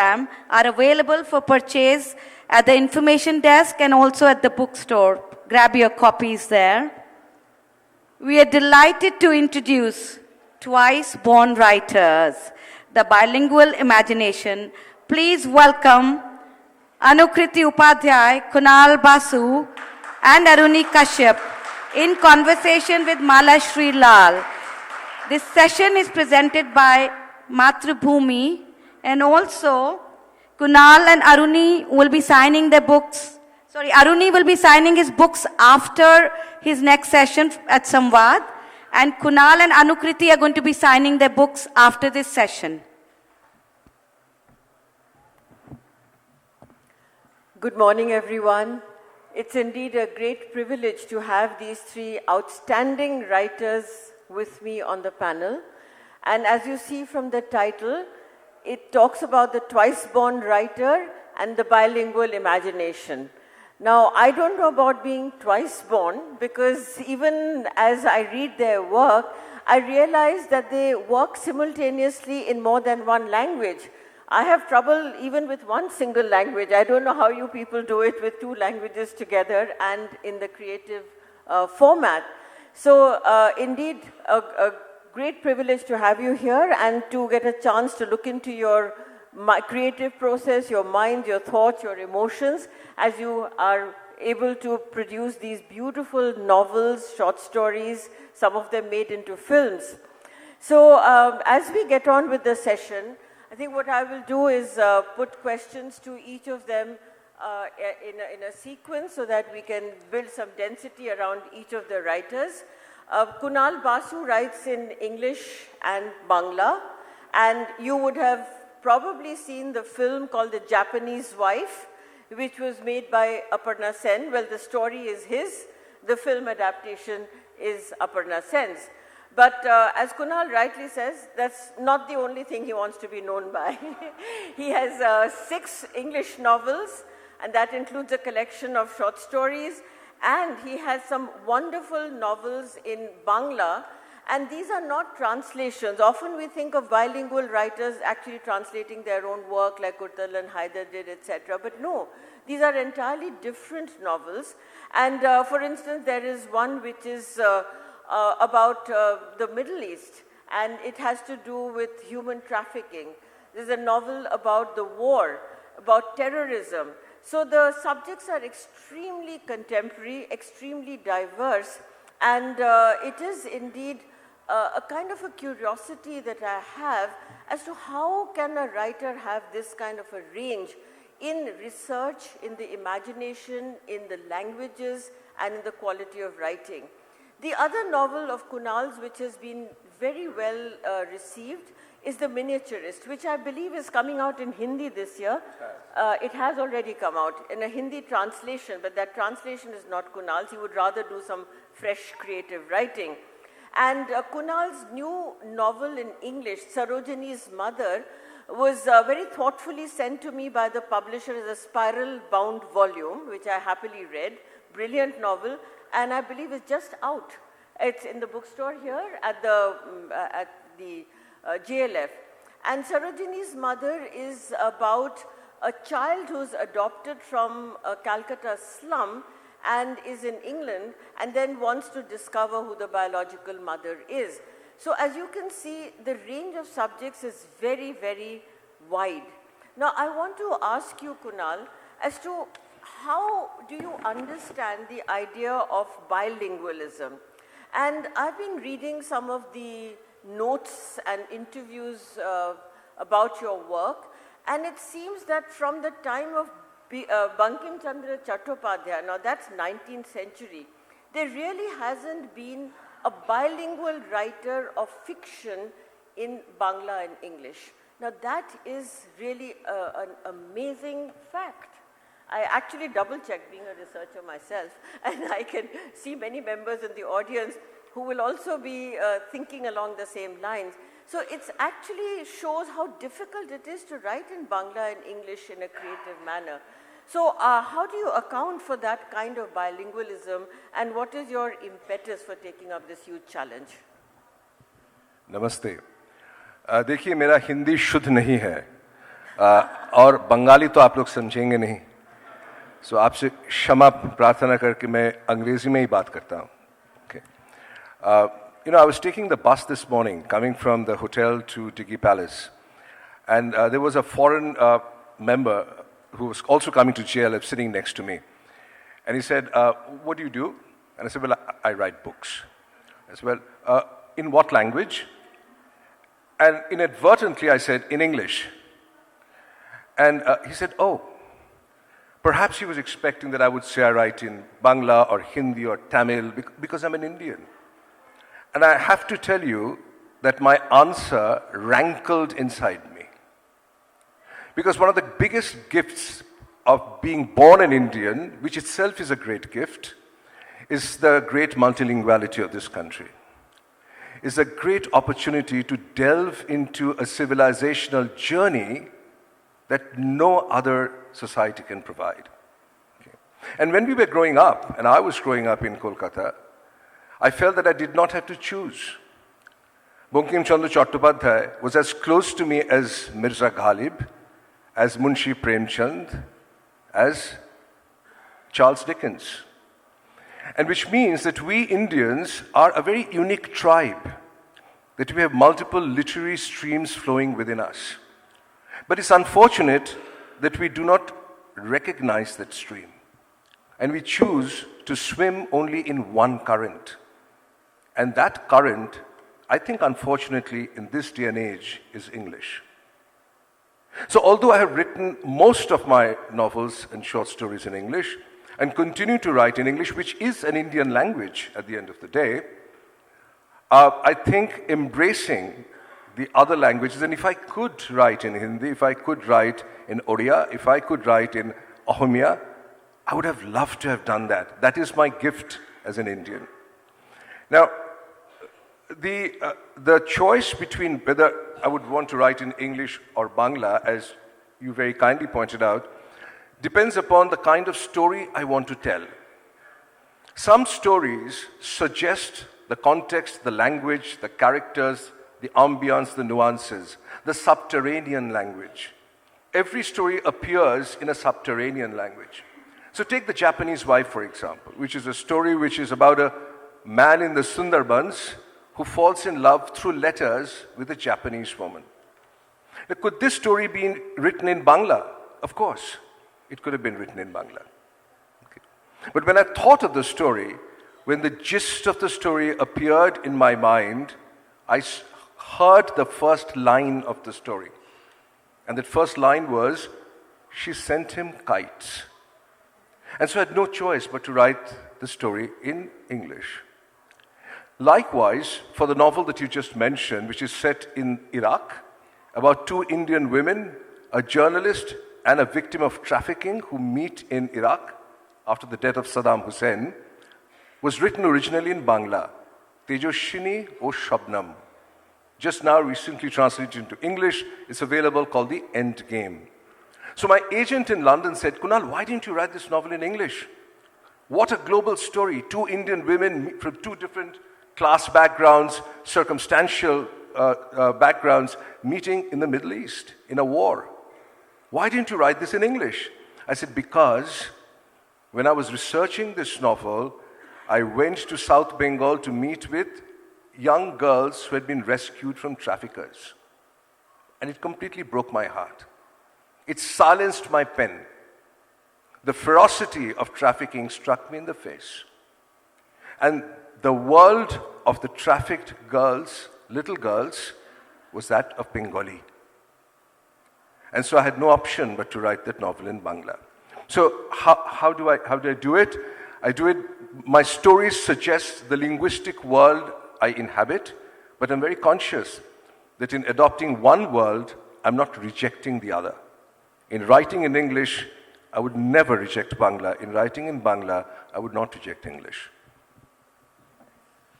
program are available for purchase at the information desk and also at the bookstore. Grab your copies there. We are delighted to introduce twice born writers, the bilingual imagination. Please welcome Anukrti Upadhyay, Kunal Basu, and Aruni Kashyap in conversation with Malashri Lal. This session is presented by Matrubhumi, and also Kunal and Aruni will be signing their books. Aruni will be signing his books after his next session at Samvad, and Kunal and Anukriti are going to be signing their books after this session. Good morning, everyone. It's indeed a great privilege to have these three outstanding writers with me on the panel. And as you see from the title, it talks about the twice-born writer and the bilingual imagination. Now, I don't know about being twice-born, because even as I read their work, I realize that they work simultaneously in more than one language. I have trouble even with one single language. I don't know how you people do it with two languages together and in the creative format. So indeed, a great privilege to have you here and to get a chance to look into your creative process, your mind, your thoughts, your emotions, as you are able to produce these beautiful novels, short stories, some of them made into films. So as we get on with the session, I think what I will do is put questions to each of them in a sequence so that we can build some density around each of the writers. Kunal Basu writes in English and Bangla, and you would have probably seen the film called The Japanese Wife, which was made by Aparna Sen. Well, the story is his, the film adaptation is Aparna Sen's. But as Kunal rightly says, that's not the only thing he wants to be known by. He has 6 English novels, and that includes a collection of short stories, and he has some wonderful novels in Bangla, and these are not translations. Often we think of bilingual writers actually translating their own work like Urtal and Haider did, etc. But no, these are entirely different novels. And for instance, there is one which is about the Middle East, and it has to do with human trafficking. There's a novel about the war, about terrorism. So the subjects are extremely contemporary, extremely diverse, and it is indeed a kind of a curiosity that I have as to how can a writer have this kind of a range in research, in the imagination, in the languages, and in the quality of writing. The other novel of Kunal's, which has been very well received, is The Miniaturist, which I believe is coming out in Hindi this year. It has already come out in a Hindi translation, but that translation is not Kunal's. He would rather do some fresh creative writing. And Kunal's new novel in English, Sarojini's Mother, was very thoughtfully sent to me by the publisher as a spiral-bound volume, which I happily read. Brilliant novel, and I believe it's just out. It's in the bookstore here at the JLF. And Sarojini's Mother is about a child who's adopted from a Calcutta slum and is in England and then wants to discover who the biological mother is. So as you can see, the range of subjects is very, very wide. Now I want to ask you, Kunal, as to how do you understand the idea of bilingualism? And I've been reading some of the notes and interviews about your work, and it seems that from the time of Bankim Chandra Chattopadhyay, now that's 19th century, there really hasn't been a bilingual writer of fiction in Bangla and English. Now that is really an amazing fact. I actually double-checked being a researcher myself, and I can see many members in the audience who will also be thinking along the same lines. So it actually shows how difficult it is to write in Bangla and English in a creative manner. So how do you account for that kind of bilingualism, and what is your impetus for taking up this huge challenge? नमस्ते. देखिए, मेरा हिंदी शुद्ध नहीं है, और बंगाली तो आप लोग समझेंगे नहीं, सो आपसे क्षमा प्रार्थना करके मैं अंग्रेजी में ही बात करता हूँ. Okay. You know, I was taking the bus this morning, coming from the hotel to Diggy Palace, and there was a foreign member who was also coming to JLF sitting next to me. And he said, what do you do? And I said, well, I write books. I said, well, in what language? And inadvertently I said, in English. And he said, oh, perhaps he was expecting that I would say I write in Bangla or Hindi or Tamil because I'm an Indian. And I have to tell you that my answer rankled inside me. Because one of the biggest gifts of being born an Indian, which itself is a great gift, is the great multilinguality of this country. Is a great opportunity to delve into a civilizational journey that no other society can provide. Okay. And when we were growing up, and I was growing up in Kolkata, I felt that I did not have to choose. Bankim Chandra Chattopadhyay was as close to me as Mirza Ghalib, as Munshi Premchand, as Charles Dickens. And which means that we Indians are a very unique tribe, that we have multiple literary streams flowing within us. But it's unfortunate that we do not recognize that stream. And we choose to swim only in one current. And that current, I think unfortunately in this day and age, is English. So although I have written most of my novels and short stories in English, and continue to write in English, which is an Indian language at the end of the day, I think embracing the other languages, and if I could write in Hindi, if I could write in Odia, if I could write in Ahomia, I would have loved to have done that. That is my gift as an Indian. Now, the choice between whether I would want to write in English or Bangla, as you very kindly pointed out, depends upon the kind of story I want to tell. Some stories suggest the context, the language, the characters, the ambience, the nuances, the subterranean language. Every story appears in a subterranean language. So take The Japanese Wife, for example, which is a story which is about a man in the Sundarbans who falls in love through letters with a Japanese woman. Now, could this story be written in Bangla? Of course, it could have been written in Bangla. Okay. But when I thought of the story, when the gist of the story appeared in my mind, I heard the first line of the story. And that first line was, she sent him kites. And so I had no choice but to write the story in English. Likewise, for the novel that you just mentioned, which is set in Iraq, about two Indian women, a journalist and a victim of trafficking who meet in Iraq after the death of Saddam Hussein, was written originally in Bangla, Tejoshini O Shabnam. Just now recently translated into English, it's available, called The End Game. So my agent in London said, Kunal, why didn't you write this novel in English? What a global story. Two Indian women from two different class backgrounds, circumstantial backgrounds, meeting in the Middle East in a war. Why didn't you write this in English? I said, because when I was researching this novel, I went to South Bengal to meet with young girls who had been rescued from traffickers. And it completely broke my heart. It silenced my pen. The ferocity of trafficking struck me in the face. And the world of the trafficked girls, little girls, was that of Bengali. And so I had no option but to write that novel in Bangla. So how do I do it? I do it, my stories suggest the linguistic world I inhabit, but I'm very conscious that in adopting one world, I'm not rejecting the other. In writing in English, I would never reject Bangla. In writing in Bangla, I would not reject English.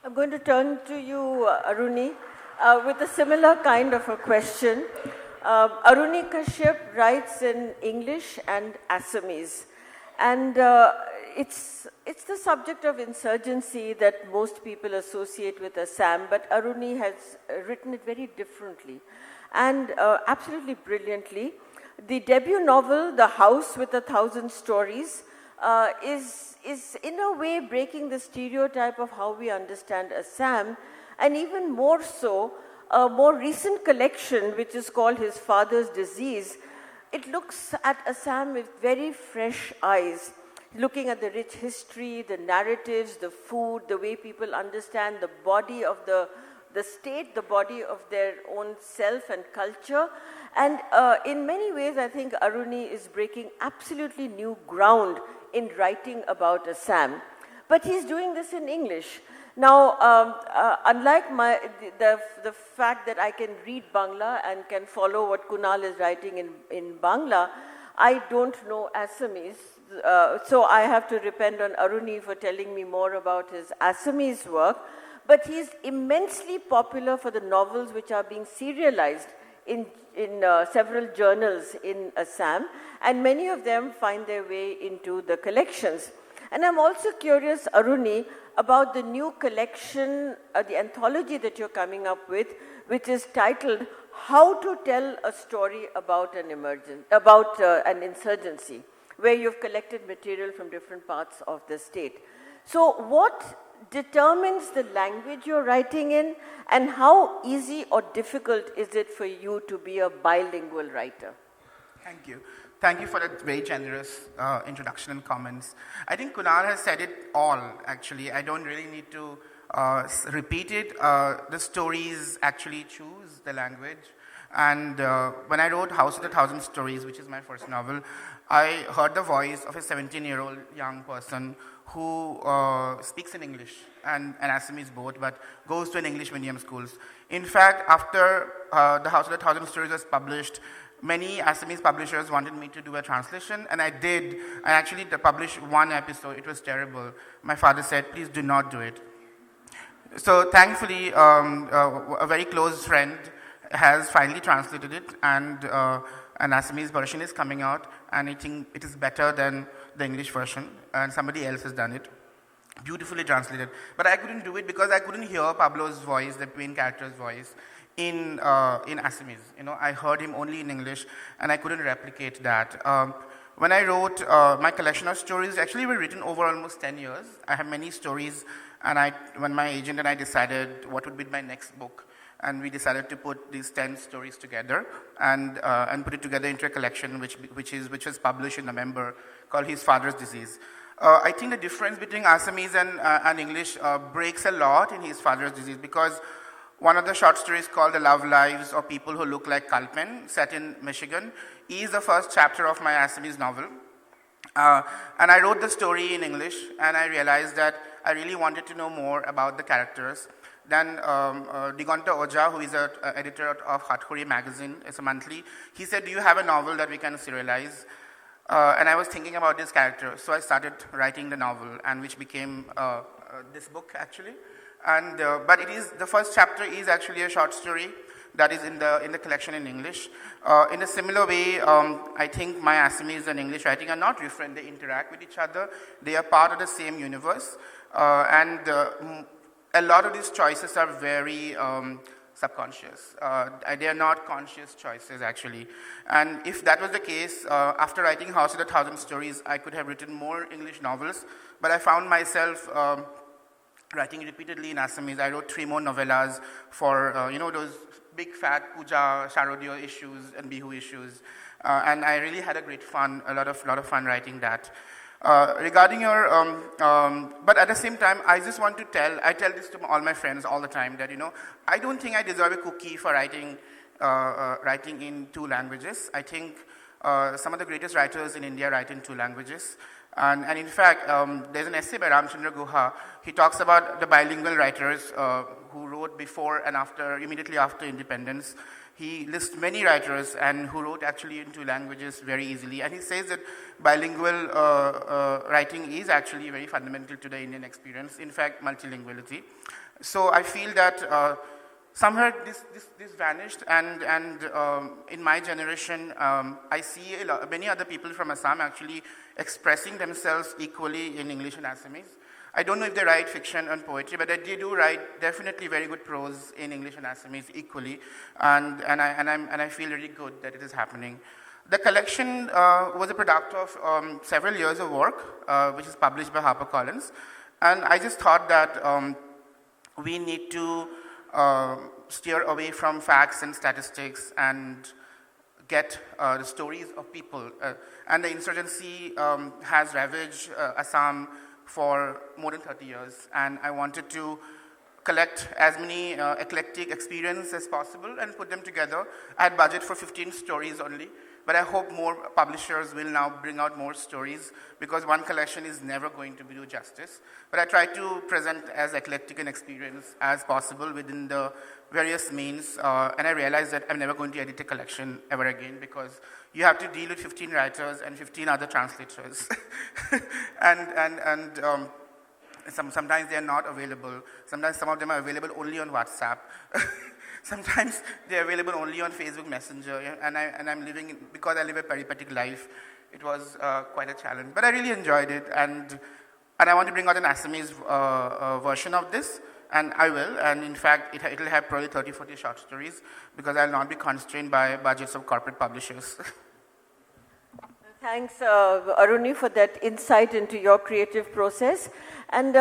I'm going to turn to you, Aruni, with a similar kind of a question. Aruni Kashyap writes in English and Assamese. And it's the subject of insurgency that most people associate with Assam, but Aruni has written it very differently and absolutely brilliantly. The debut novel, The House with a Thousand Stories, is in a way breaking the stereotype of how we understand Assam, and even more so, a more recent collection which is called His Father's Disease. It looks at Assam with very fresh eyes, looking at the rich history, the narratives, the food, the way people understand the body of the state, the body of their own self and culture. And in many ways, I think Aruni is breaking absolutely new ground in writing about Assam. But he's doing this in English. Now, unlike the fact that I can read Bangla and can follow what Kunal is writing in Bangla, I don't know Assamese. So I have to depend on Aruni for telling me more about his Assamese work. But he's immensely popular for the novels which are being serialized in several journals in Assam, and many of them find their way into the collections. And I'm also curious, Aruni, about the new collection, the anthology that you're coming up with, which is titled How to Tell a Story About an Insurgency, where you've collected material from different parts of the state. So what determines the language you're writing in, and how easy or difficult is it for you to be a bilingual writer? Thank you. Thank you for that very generous introduction and comments. I think Kunal has said it all, actually. I don't really need to repeat it. The stories actually choose the language. And when I wrote House of the Thousand Stories, which is my first novel, I heard the voice of a 17-year-old young person who speaks in English and Assamese both, but goes to an English medium schools. In fact, after The House of the Thousand Stories was published, many Assamese publishers wanted me to do a translation, and I did. I actually published one episode. It was terrible. My father said, please do not do it. So thankfully, a very close friend has finally translated it, and an Assamese version is coming out, and I think it is better than the English version, and somebody else has done it. Beautifully translated. But I couldn't do it because I couldn't hear Pablo's voice, the main character's voice, in Assamese. You know, I heard him only in English, and I couldn't replicate that. When I wrote my collection of stories, actually were written over almost 10 years. I have many stories, and when my agent and I decided what would be my next book, and we decided to put these 10 stories together and put it together into a collection which was published in November, called His Father's Disease. I think the difference between Assamese and English breaks a lot in His Father's Disease, because one of the short stories called The Love Lives of People Who Look Like Kalpen, set in Michigan, is the first chapter of my Assamese novel. And I wrote the story in English, and I realized that I really wanted to know more about the characters. Then Diganta Oja, who is an editor of Hathori magazine, it's a monthly, he said, do you have a novel that we can serialize? And I was thinking about this character, so I started writing the novel, and which became this book actually. And but the first chapter is actually a short story that is in the collection in English. In a similar way, I think my Assamese and English writing are not different. They interact with each other. They are part of the same universe, and a lot of these choices are very subconscious. They are not conscious choices, actually. And if that was the case, after writing House of the Thousand Stories, I could have written more English novels, but I found myself writing repeatedly in Assamese. I wrote 3 more novellas for, those big fat puja, Sharodiyo issues and Bihu issues. And I really had a lot of fun writing that. Regarding your, but at the same time, I just want to I tell this to all my friends all the time that, I don't think I deserve a cookie for writing in 2 languages. I think some of the greatest writers in India write in 2 languages. And in fact, there's an essay by Ramchandra Guha. He talks about the bilingual writers who wrote before and immediately after independence. He lists many writers and who wrote actually in 2 languages very easily. And he says that bilingual writing is actually very fundamental to the Indian experience. In fact, multilinguality. So I feel that somewhere this vanished, and in my generation, I see many other people from Assam actually expressing themselves equally in English and Assamese. I don't know if they write fiction and poetry, but they do write definitely very good prose in English and Assamese equally, and I feel really good that it is happening. The collection was a product of several years of work, which is published by HarperCollins. And I just thought that we need to steer away from facts and statistics and get the stories of people. And the insurgency has ravaged Assam for more than 30 years. And I wanted to collect as many eclectic experiences as possible and put them together. I had budget for 15 stories only. But I hope more publishers will now bring out more stories, because one collection is never going to do justice. But I try to present as eclectic an experience as possible within the various means. And I realized that I'm never going to edit a collection ever again, because you have to deal with 15 writers and 15 other translators. Sometimes they are not available. Sometimes some of them are available only on WhatsApp. Sometimes they're available only on Facebook Messenger, and I'm living, because I live a peripatetic life, it was quite a challenge. But I really enjoyed it, and I want to bring out an Assamese version of this, and I will. And in fact, it'll have probably 30, 40 short stories, because I'll not be constrained by budgets of corporate publishers. Thanks, Aruni, for that insight into your creative process. And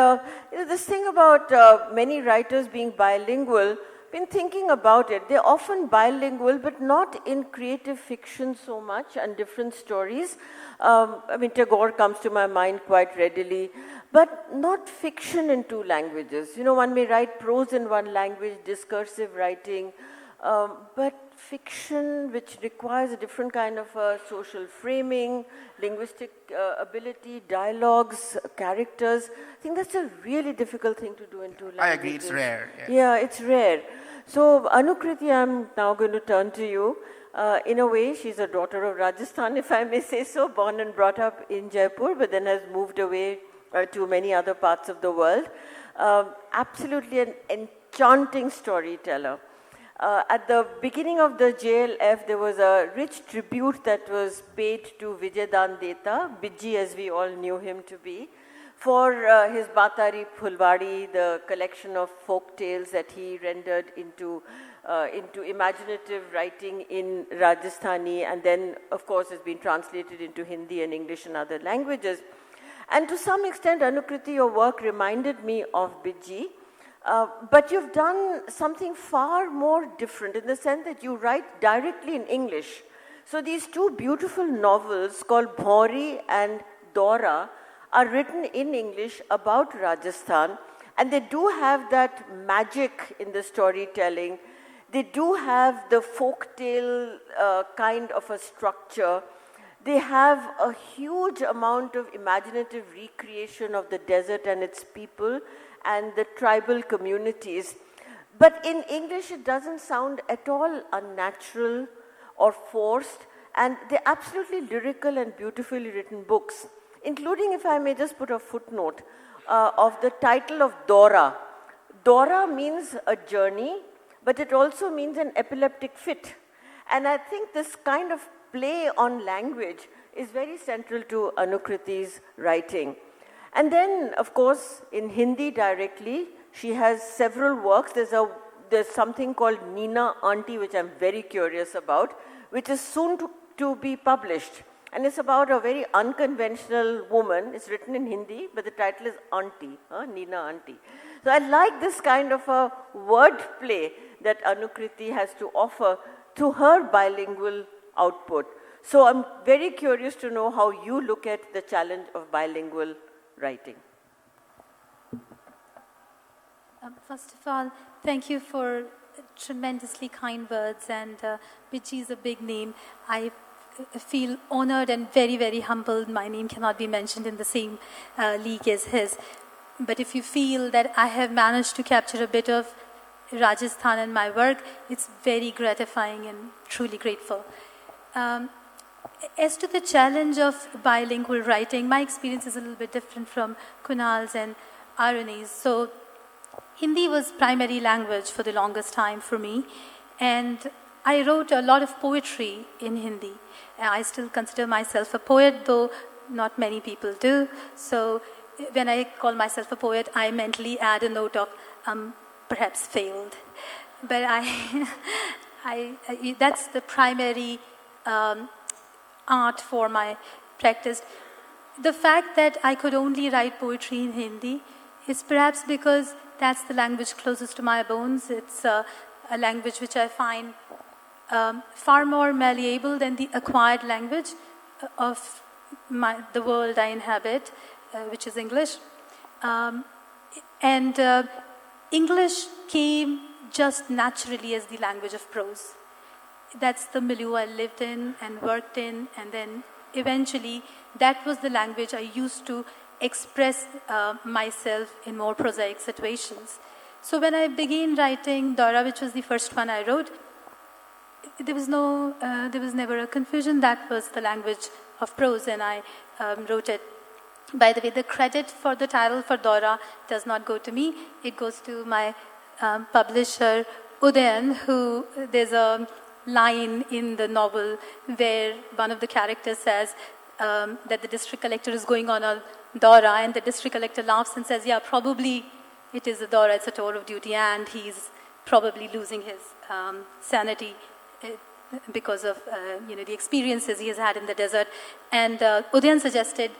this thing about many writers being bilingual, been thinking about it. They're often bilingual, but not in creative fiction so much and different stories. I mean, Tagore comes to my mind quite readily, but not fiction in two languages. You know, one may write prose in one language, discursive writing, but fiction which requires a different kind of social framing, linguistic ability, dialogues, characters. I think that's a really difficult thing to do in two languages. I agree, it's rare. Yes. Yeah, it's rare. So, Anukriti, I'm now going to turn to you. In a way, she's a daughter of Rajasthan, if I may say so, born and brought up in Jaipur, but then has moved away to many other parts of the world. Absolutely an enchanting storyteller. At the beginning of the JLF, there was a rich tribute that was paid to Vijayadan Deta, Bijji as we all knew him to be, for his Batari Phulwadi, the collection of folk tales that he rendered into imaginative writing in Rajasthani, and then, of course, has been translated into Hindi and English and other languages. And to some extent, Anukriti, your work reminded me of Bijji. But you've done something far more different in the sense that you write directly in English. So these two beautiful novels called Bhaunri and Daura are written in English about Rajasthan, and they do have that magic in the storytelling. They do have the folktale kind of a structure. They have a huge amount of imaginative recreation of the desert and its people and the tribal communities. But in English, it doesn't sound at all unnatural or forced, and they're absolutely lyrical and beautifully written books, including, if I may just put a footnote, of the title of Daura. Daura means a journey, but it also means an epileptic fit. And I think this kind of play on language is very central to Anukriti's writing. And then, of course, in Hindi directly, she has several works. There's something called Nina Auntie, which I'm very curious about, which is soon to be published. And it's about a very unconventional woman. It's written in Hindi, but the title is Auntie, Nina Auntie. So I like this kind of a word play that Anukriti has to offer to her bilingual output. So I'm very curious to know how you look at the challenge of bilingual writing. First of all, thank you for tremendously kind words, and Bijji is a big name. I feel honored and very, very humbled. My name cannot be mentioned in the same league as his. But if you feel that I have managed to capture a bit of Rajasthan in my work, it's very gratifying and truly grateful. As to the challenge of bilingual writing, my experience is a little bit different from Kunal's and Aruni's. So Hindi was primary language for the longest time for me, and I wrote a lot of poetry in Hindi. I still consider myself a poet, though not many people do. So when I call myself a poet, I mentally add a note of perhaps failed. But that's the primary art form I practiced. The fact that I could only write poetry in Hindi is perhaps because that's the language closest to my bones. It's a language which I find far more malleable than the acquired language of the world I inhabit, which is English. English came just naturally as the language of prose. That's the milieu I lived in and worked in, and then eventually that was the language I used to express myself in more prosaic situations. So when I began writing Daura, which was the first one I wrote, there was never a confusion. That was the language of prose, and I wrote it. By the way, the credit for the title for Daura does not go to me. It goes to my publisher, Udayan, who there's a line in the novel where one of the characters says that the district collector is going on a Daura, and the district collector laughs and says, yeah, probably it is a Daura, it's a tour of duty, and he's probably losing his sanity because of the experiences he has had in the desert. And Udayan suggested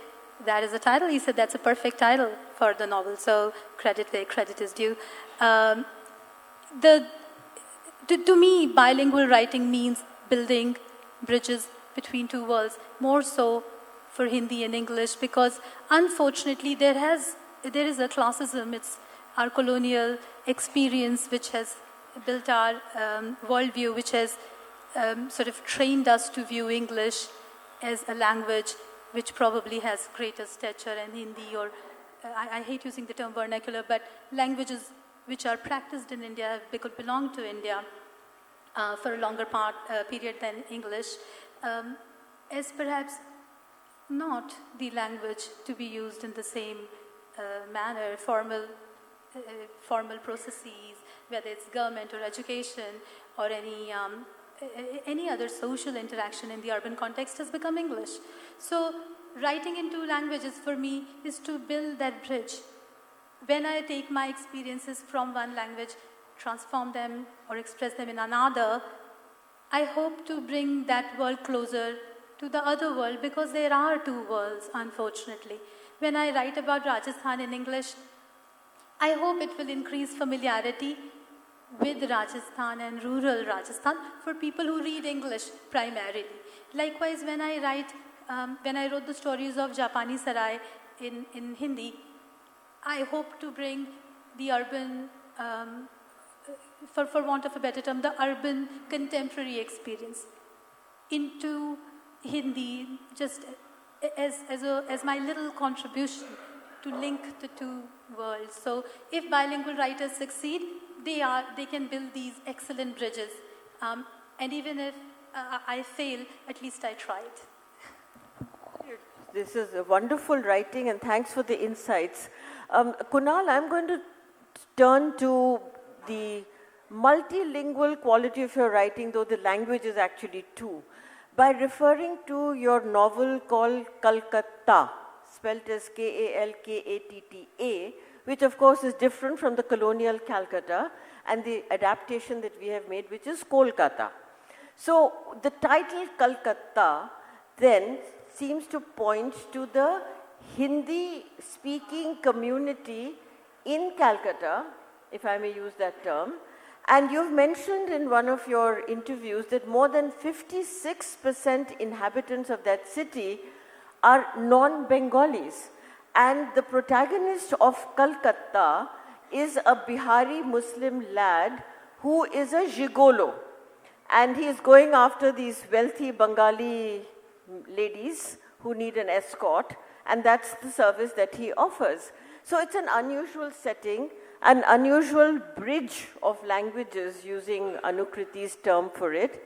that is the title. He said that's a perfect title for the novel, so credit where credit is due. To me, bilingual writing means building bridges between two worlds, more so for Hindi and English, because unfortunately there is a classism. It's our colonial experience which has built our worldview, which has sort of trained us to view English as a language which probably has greater stature than Hindi, or I hate using the term vernacular, but languages which are practiced in India belong to India for a longer period than English, as perhaps not the language to be used in the same manner, formal processes, whether it's government or education or any other social interaction in the urban context has become English. So writing in two languages for me is to build that bridge. When I take my experiences from one language, transform them or express them in another, I hope to bring that world closer to the other world, because there are two worlds, unfortunately. When I write about Rajasthan in English, I hope it will increase familiarity with Rajasthan and rural Rajasthan for people who read English primarily. Likewise, when I wrote the stories of Japani Sarai in Hindi, I hope to bring the urban, for want of a better term, the urban contemporary experience into Hindi, just as my little contribution to link the two worlds. So if bilingual writers succeed, they can build these excellent bridges. And even if I fail, at least I tried. This is a wonderful writing, and thanks for the insights. Kunal, I'm going to turn to the multilingual quality of your writing, though the language is actually two, by referring to your novel called Kalkatta, spelled as Kalkatta, which of course is different from the colonial Calcutta and the adaptation that we have made, which is Kolkata. So the title Kalkatta then seems to point to the Hindi-speaking community in Calcutta, if I may use that term. And you've mentioned in one of your interviews that more than 56% inhabitants of that city are non-Bengalis. And the protagonist of Kalkatta is a Bihari Muslim lad who is a gigolo. And he is going after these wealthy Bengali ladies who need an escort, and that's the service that he offers. So it's an unusual setting, an unusual bridge of languages, using Anukriti's term for it.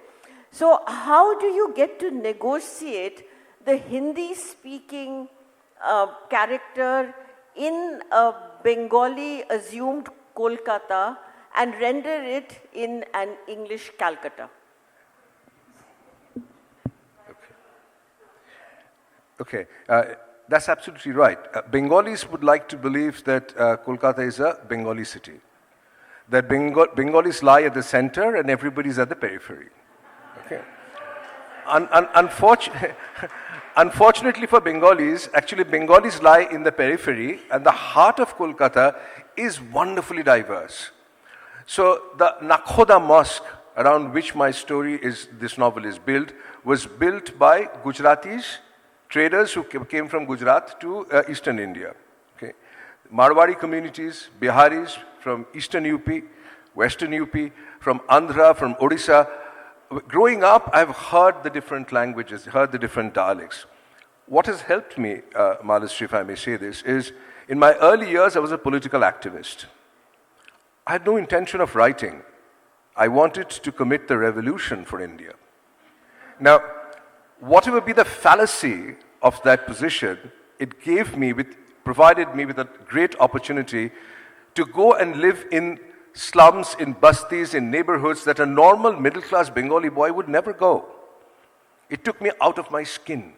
So how do you get to negotiate the Hindi-speaking character in a Bengali assumed Kolkata and render it in an English Calcutta? Okay, that's absolutely right. Bengalis would like to believe that Kolkata is a Bengali city, that Bengalis lie at the center and everybody's at the periphery. Okay. Unfortunately for Bengalis, actually Bengalis lie in the periphery and the heart of Kolkata is wonderfully diverse. So the Nakhoda Mosque, around which this novel is built, was built by Gujaratis, traders who came from Gujarat to eastern India. Okay. Marwari communities, Biharis from eastern UP, western UP, from Andhra, from Odisha. Growing up, I've heard the different languages, heard the different dialects. What has helped me, Malashri, if I may say this, is in my early years, I was a political activist. I had no intention of writing. I wanted to commit the revolution for India. Now, whatever be the fallacy of that position, it provided me with a great opportunity to go and live in slums, in bastis, in neighborhoods that a normal middle-class Bengali boy would never go. It took me out of my skin.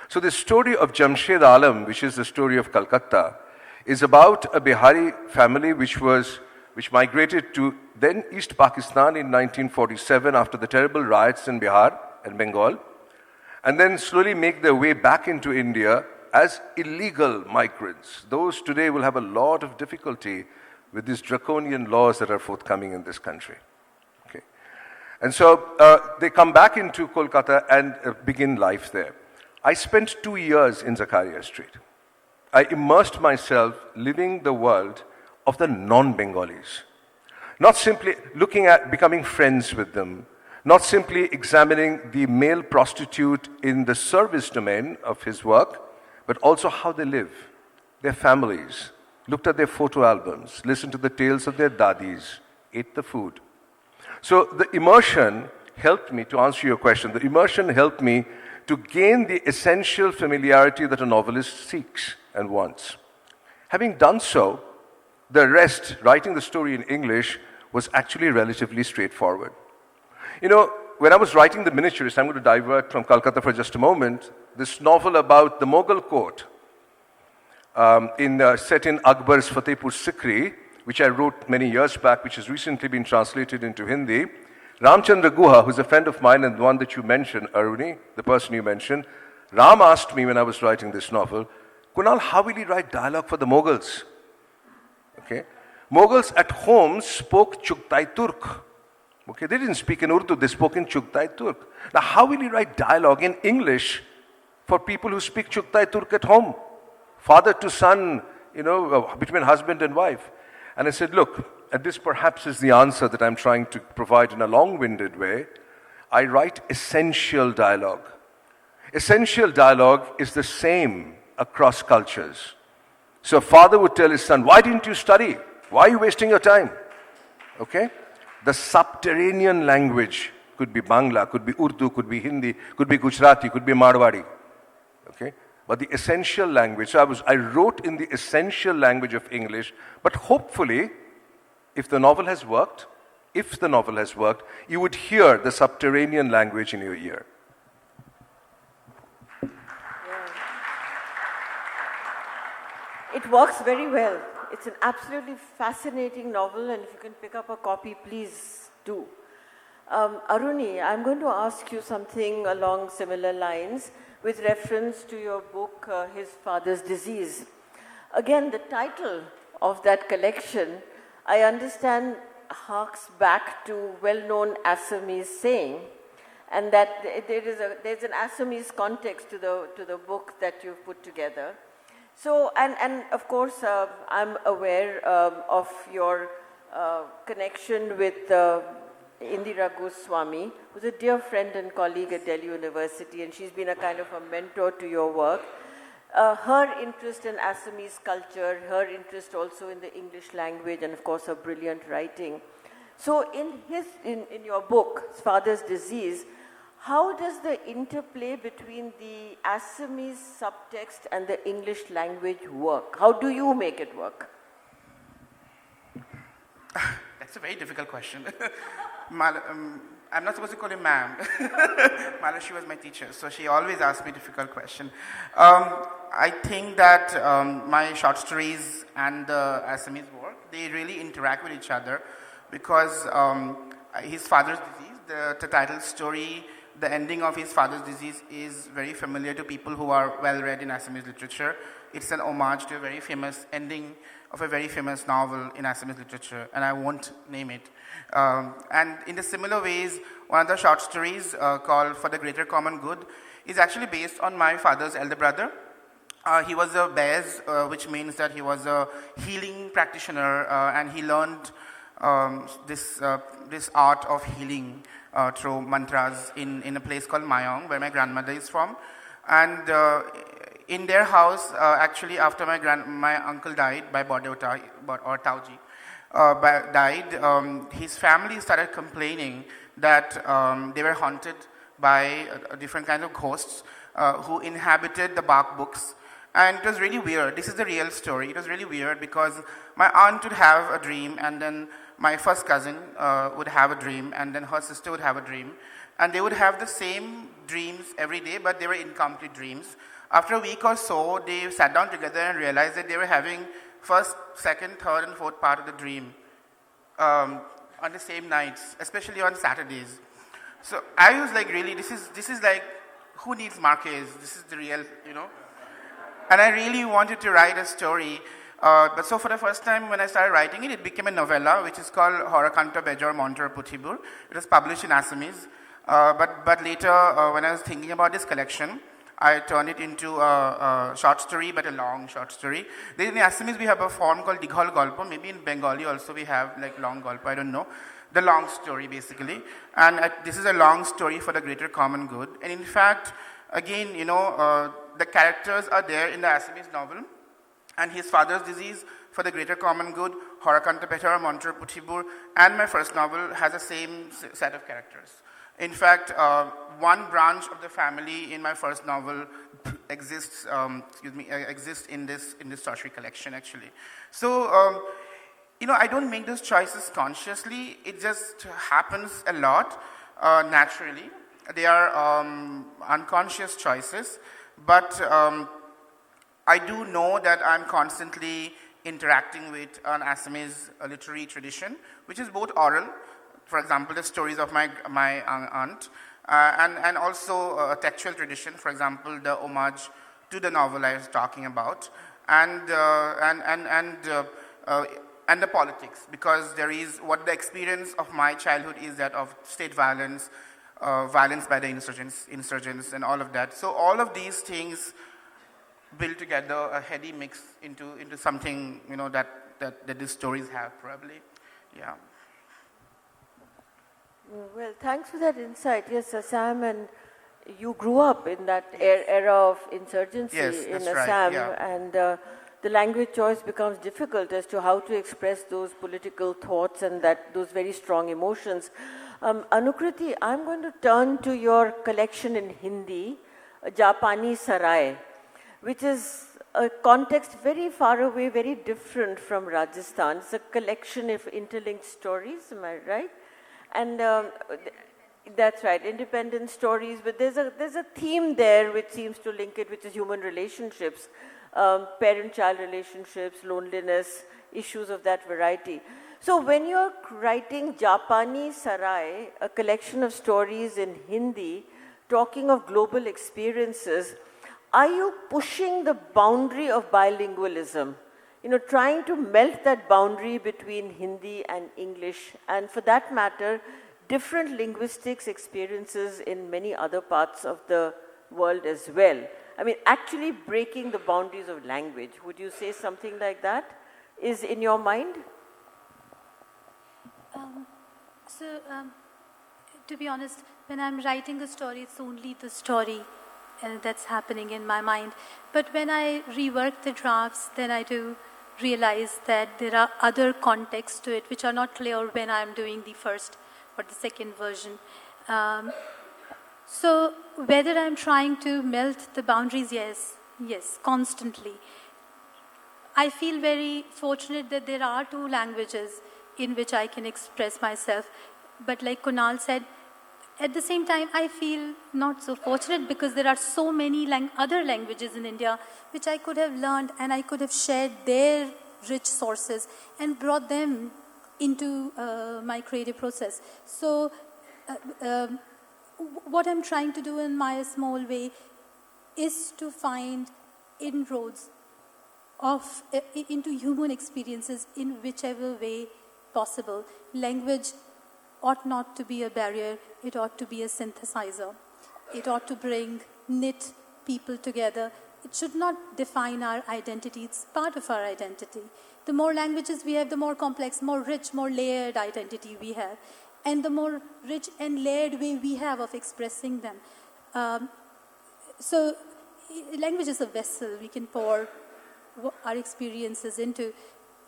So the story of Jamshed Alam, which is the story of Kalkatta, is about a Bihari family which migrated to then East Pakistan in 1947 after the terrible riots in Bihar and Bengal, and then slowly make their way back into India as illegal migrants. Those today will have a lot of difficulty with these draconian laws that are forthcoming in this country. Okay. And so they come back into Kolkata and begin life there. I spent 2 years in Zakaria Street. I immersed myself living the world of the non-Bengalis. Not simply looking at becoming friends with them, not simply examining the male prostitute in the service domain of his work, but also how they live, their families, looked at their photo albums, listened to the tales of their dadis, ate the food. So the immersion helped me, to answer your question, the immersion helped me to gain the essential familiarity that a novelist seeks and wants. Having done so, the rest, writing the story in English, was actually relatively straightforward. You know, when I was writing TheÄ Miniaturist, I'm going to divert from Calcutta for just a moment, this novel about the Mughal court, set in Akbar's Fatehpur Sikri, which I wrote many years back, which has recently been translated into Hindi. Ramchandra Guha, who's a friend of mine and one that you mentioned, Aruni, the person you mentioned, Ram asked me when I was writing this novel, Kunal, how will you write dialogue for the Mughals? Okay. Mughals at home spoke Chugtai Turk. Okay, they didn't speak in Urdu, they spoke in Chugtai Turk. Now, how will you write dialogue in English for people who speak Chugtai Turk at home? Father to son, between husband and wife. And I said, look, and this perhaps is the answer that I'm trying to provide in a long-winded way. I write essential dialogue. Essential dialogue is the same across cultures. So a father would tell his son, why didn't you study? Why are you wasting your time? Okay? The subterranean language could be Bangla, could be Urdu, could be Hindi, could be Gujarati, could be Marwari. Okay? But the essential language, so I wrote in the essential language of English, but hopefully, if the novel has worked, you would hear the subterranean language in your ear. It works very well. It's an absolutely fascinating novel, and if you can pick up a copy, please do. Aruni, I'm going to ask you something along similar lines with reference to your book, His Father's Disease. Again, the title of that collection, I understand, harks back to well-known Assamese saying, and that there's an Assamese context to the book that you've put together. So, and of course, I'm aware of your connection with Indira Goswami, who's a dear friend and colleague at Delhi University, and she's been a kind of a mentor to your work. Her interest in Assamese culture, her interest also in the English language, and of course her brilliant writing. So in your book, His Father's Disease, how does the interplay between the Assamese subtext and the English language work? How do you make it work? That's a very difficult question. I'm not supposed to call you ma'am. Malashri was my teacher, so she always asks me difficult questions. I think that my short stories and the Assamese work, they really interact with each other because His Father's Disease, the title story, the ending of his father's disease is very familiar to people who are well read in Assamese literature. It's an homage to a very famous ending of a very famous novel in Assamese literature, and I won't name it. And in the similar ways, one of the short stories called For the Greater Common Good is actually based on my father's elder brother. He was a Bez, which means that he was a healing practitioner, and he learned this art of healing through mantras in a place called Mayong, where my grandmother is from. And in their house, actually, after my uncle died by Bodeuta or Tauji, died, his family started complaining that they were haunted by different kinds of ghosts who inhabited the bark books. And it was really weird. This is the real story. It was really weird because my aunt would have a dream, and then my first cousin would have a dream, and then her sister would have a dream. And they would have the same dreams every day, but they were incomplete dreams. After a week or so, they sat down together and realized that they were having first, second, third, and fourth part of the dream on the same nights, especially on Saturdays. So I was like, really, this is like, who needs Marquez? This is the real, you know. And I really wanted to write a story. But so for the first time when I started writing it, it became a novella, which is called Horakanta Bejor Montor Puthibur. It was published in Assamese. But later, when I was thinking about this collection, I turned it into a short story, but a long short story. Then in Assamese, we have a form called Dighol Golpo. Maybe in Bengali also we have like long Golpo, I don't know. The long story, basically. And this is a long story for the greater common good. And in fact, again, you know, the characters are there in the Assamese novel. And his father's disease for the greater common good, Horakanta Bejor Montor Puthibur, and my first novel has the same set of characters. In fact, one branch of the family in my first novel exists in this tertiary collection, actually. So, you know, I don't make those choices consciously. It just happens a lot naturally. They are unconscious choices, but I do know that I'm constantly interacting with an Assamese literary tradition, which is both oral, for example, the stories of my aunt, and also a textual tradition, for example, the homage to the novel I was talking about, and the politics, because there is what the experience of my childhood is that of state violence, violence by the insurgents, and all of that. So all of these things build together a heady mix into something, you know, that these stories have probably. Yeah. Well, thanks for that insight. Yes, Assam, and you grew up in that era of insurgency in Assam, right, yeah. and the language choice becomes difficult as to how to express those political thoughts and those very strong emotions. Anukriti, I'm going to turn to your collection in Hindi, Japani Sarai, which is a context very far away, very different from Rajasthan. It's a collection of interlinked stories, am I right? And that's right, independent stories, but there's a theme there which seems to link it, which is human relationships, parent-child relationships, loneliness, issues of that variety. So when you're writing Japani Sarai, a collection of stories in Hindi, talking of global experiences, are you pushing the boundary of bilingualism? You know, trying to melt that boundary between Hindi and English, and for that matter, different linguistics experiences in many other parts of the world as well. I mean, actually breaking the boundaries of language. Would you say something like that is in your mind? To be honest, when I'm writing a story, it's only the story that's happening in my mind. But when I rework the drafts, then I do realize that there are other contexts to it which are not clear when I'm doing the first or the second version. So whether I'm trying to melt the boundaries, yes, constantly. I feel very fortunate that there are two languages in which I can express myself. But like Kunal said, at the same time, I feel not so fortunate because there are so many other languages in India which I could have learned, and I could have shared their rich sources and brought them into my creative process. So what I'm trying to do in my small way is to find inroads into human experiences in whichever way possible. Language ought not to be a barrier, it ought to be a synthesizer. It ought to knit people together. It should not define our identity, it's part of our identity. The more languages we have, the more complex, more rich, more layered identity we have. And the more rich and layered way we have of expressing them. So language is a vessel we can pour our experiences into.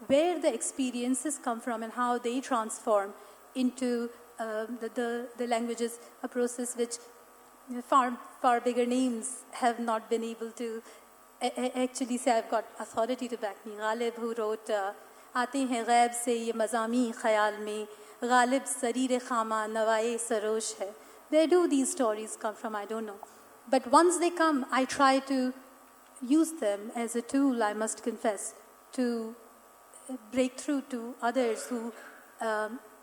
Where the experiences come from and how they transform into the languages, a process which far bigger names have not been able to actually say. I've got authority to back me. Ghalib, who wrote आते हैं गैब से ये मज़ामी ख़याल में, गालिब सरीर खामा नवाए सरोश है. Where do these stories come from? I don't know. But once they come, I try to use them as a tool, I must confess, to break through to others who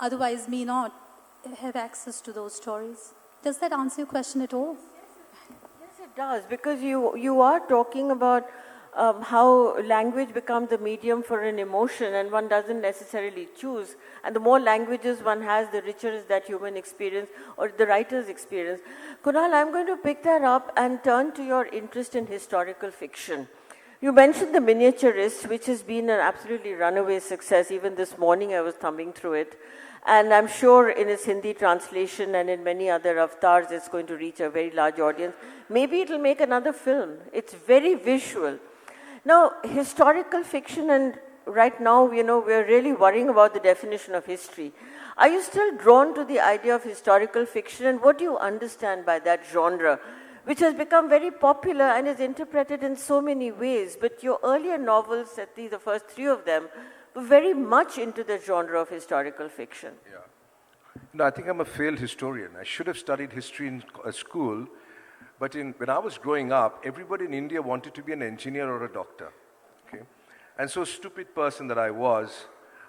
otherwise may not have access to those stories. Does that answer your question at all? Yes, it does, because you are talking about how language becomes the medium for an emotion, and one doesn't necessarily choose. And the more languages one has, the richer is that human experience or the writer's experience. Kunal, I'm going to pick that up and turn to your interest in historical fiction. You mentioned The Miniaturist, which has been an absolutely runaway success. Even this morning I was thumbing through it. And I'm sure in its Hindi translation and in many other avatars, it's going to reach a very large audience. Maybe it'll make another film. It's very visual. Now, historical fiction, and right now, we're really worrying about the definition of history. Are you still drawn to the idea of historical fiction, and what do you understand by that genre, which has become very popular and is interpreted in so many ways? But your earlier novels, at least the first 3 of them, were very much into the genre of historical fiction. Yeah. No, I think I'm a failed historian. I should have studied history in school, but when I was growing up, everybody in India wanted to be an engineer or a doctor. Okay? And so, stupid person that I was,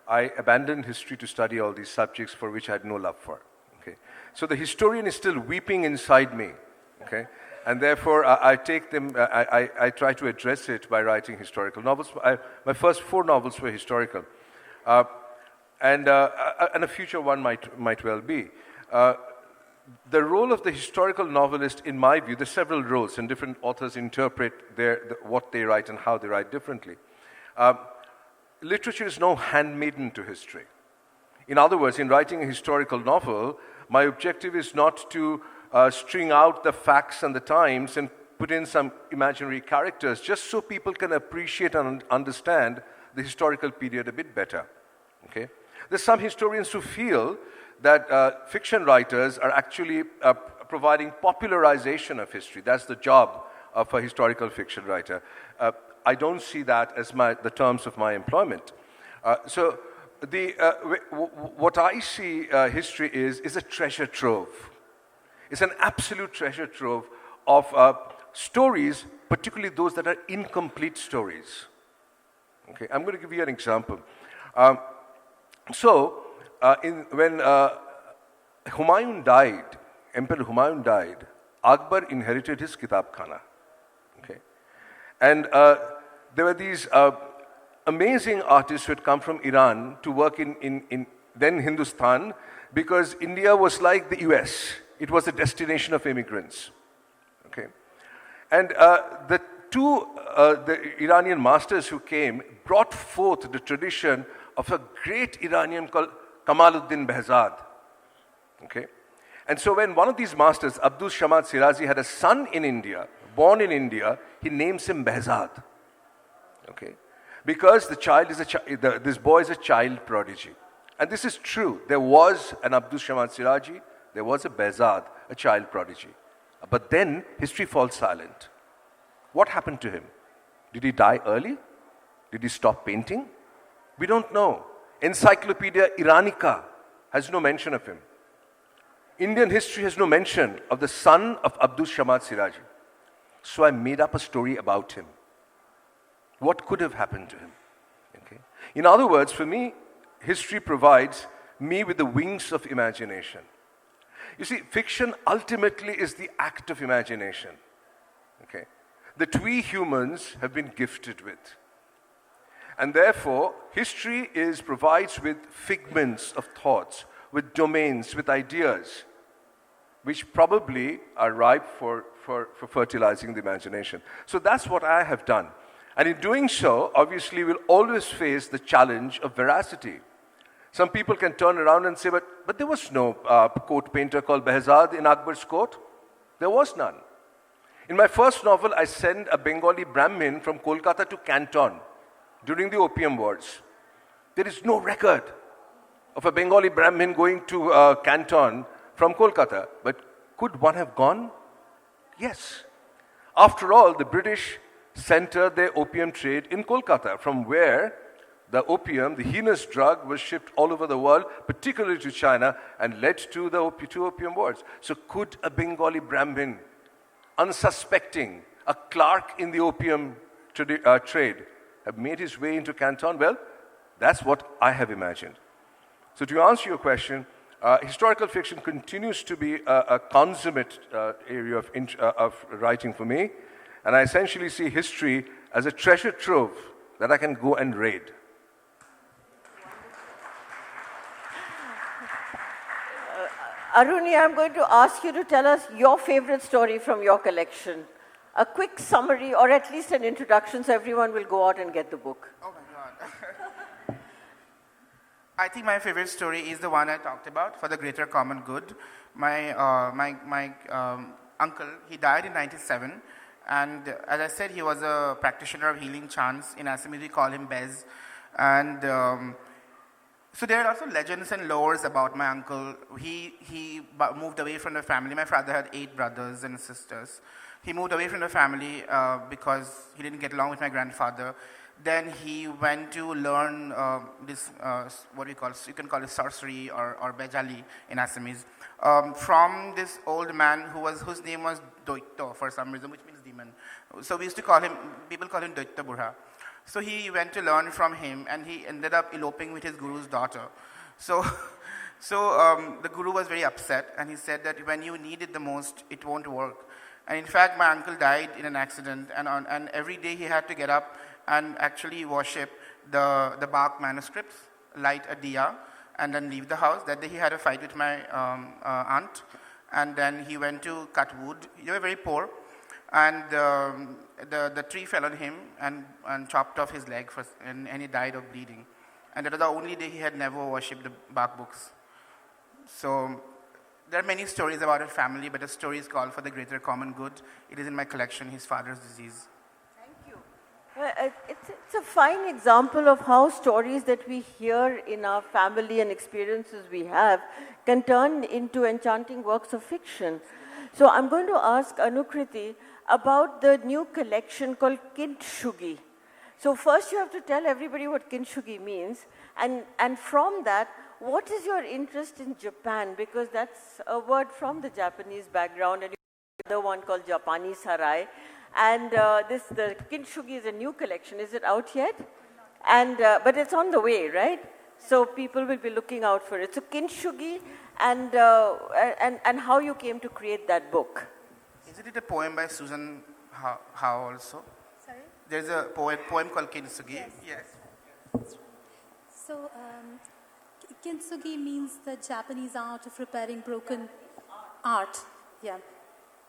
I abandoned history to study all these subjects for which I had no love for. Okay? So the historian is still weeping inside me. Okay? And therefore, I take them, I try to address it by writing historical novels. My first 4 novels were historical. And a future one might well be. The role of the historical novelist, in my view, there's several roles, and different authors interpret what they write and how they write differently. Literature is no handmaiden to history. In other words, in writing a historical novel, my objective is not to string out the facts and the times and put in some imaginary characters just so people can appreciate and understand the historical period a bit better. Okay? There's some historians who feel that fiction writers are actually providing popularization of history. That's the job of a historical fiction writer. I don't see that as the terms of my employment. So what I see history is a treasure trove. It's an absolute treasure trove of stories, particularly those that are incomplete stories. Okay, I'm going to give you an example. When Humayun died, Emperor Humayun died, Akbar inherited his Kitab Khana. Okay? And there were these amazing artists who had come from Iran to work in then Hindustan, because India was like the US. It was a destination of immigrants. Okay? And the Iranian masters who came brought forth the tradition of a great Iranian called Kamaluddin Behzad. Okay? And so when one of these masters, Abdul Shamad Sirazi, had a son in India, born in India, he names him Behzad. Okay? Because this boy is a child prodigy. And this is true. There was an Abdul Shamad Siraji, there was a Behzad, a child prodigy. But then history falls silent. What happened to him? Did he die early? Did he stop painting? We don't know. Encyclopedia Iranica has no mention of him. Indian history has no mention of the son of Abdul Shamad Siraji. So I made up a story about him. What could have happened to him? Okay. In other words, for me, history provides me with the wings of imagination. You see, fiction ultimately is the act of imagination, okay, that we humans have been gifted with. And therefore, history provides with figments of thoughts, with domains, with ideas, which probably are ripe for fertilizing the imagination. So that's what I have done. And in doing so, obviously, we'll always face the challenge of veracity. Some people can turn around and say, but there was no court painter called Behzad in Akbar's court. There was none. In my first novel, I sent a Bengali Brahmin from Kolkata to Canton during the Opium Wars. There is no record of a Bengali Brahmin going to Canton from Kolkata. But could one have gone? Yes. After all, the British centered their opium trade in Kolkata, from where the opium, the heinous drug, was shipped all over the world, particularly to China, and led to the two Opium Wars. So could a Bengali Brahmin, unsuspecting, a clerk in the opium trade, have made his way into Canton? Well, that's what I have imagined. So to answer your question, historical fiction continues to be a consummate area of writing for me, and I essentially see history as a treasure trove that I can go and raid. Aruni, I'm going to ask you to tell us your favorite story from your collection. A quick summary, or at least an introduction, so everyone will go out and get the book. Oh my God. I think my favorite story is the one I talked about, For the Greater Common Good. My uncle, he died in 97, and as I said, he was a practitioner of healing chants. In Assamese, we call him Bez. And so there are also legends and lores about my uncle. He moved away from the family. My father had 8 brothers and sisters. He moved away from the family because he didn't get along with my grandfather. Then he went to learn what we call, you can call it sorcery or bejali in Assamese, from this old man whose name was Doitto for some reason, which means demon. So we used to call him, people call him Doitto Burha. So he went to learn from him, and he ended up eloping with his guru's daughter. So the guru was very upset, and he said that when you need it the most, it won't work. And in fact, my uncle died in an accident, and every day he had to get up and actually worship the bark manuscripts, light a diya, and then leave the house. That day he had a fight with my aunt, and then he went to cut wood. They were very poor, and the tree fell on him and chopped off his leg, and he died of bleeding. And that was the only day he had never worshipped the bark books. So there are many stories about his family, but the story is called For the Greater Common Good. It is in my collection, His Father's Disease. Thank you. It's a fine example of how stories that we hear in our family and experiences we have can turn into enchanting works of fiction. So I'm going to ask Anukriti about the new collection called Kintsugi. So first you have to tell everybody what Kintsugi means, and from that, what is your interest in Japan? Because that's a word from the Japanese background, and you have another one called Japani Sarai. And the Kintsugi is a new collection. Is it out yet? And but it's on the way, right? So people will be looking out for it. So Kintsugi and how you came to create that book. Isn't it a poem by Susan Howe also? Sorry? There's a poem called Kintsugi. Yes. So, Kintsugi means the Japanese art of repairing broken art,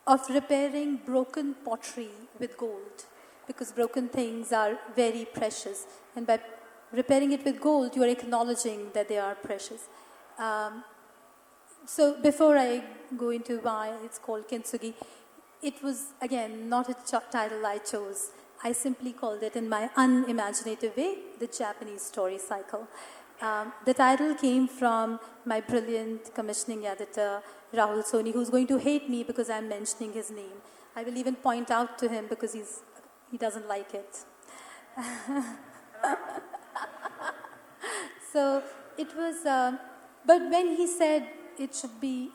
of repairing broken pottery with gold, because broken things are very precious, and by repairing it with gold, you are acknowledging that they are precious. So before I go into why it's called Kintsugi, it was, again, not a title I chose. I simply called it, in my unimaginative way, the Japanese story cycle. The title came from my brilliant commissioning editor, Rahul Soni, who's going to hate me because I'm mentioning his name. I will even point out to him because he doesn't like it. So it was, but when he said it should be,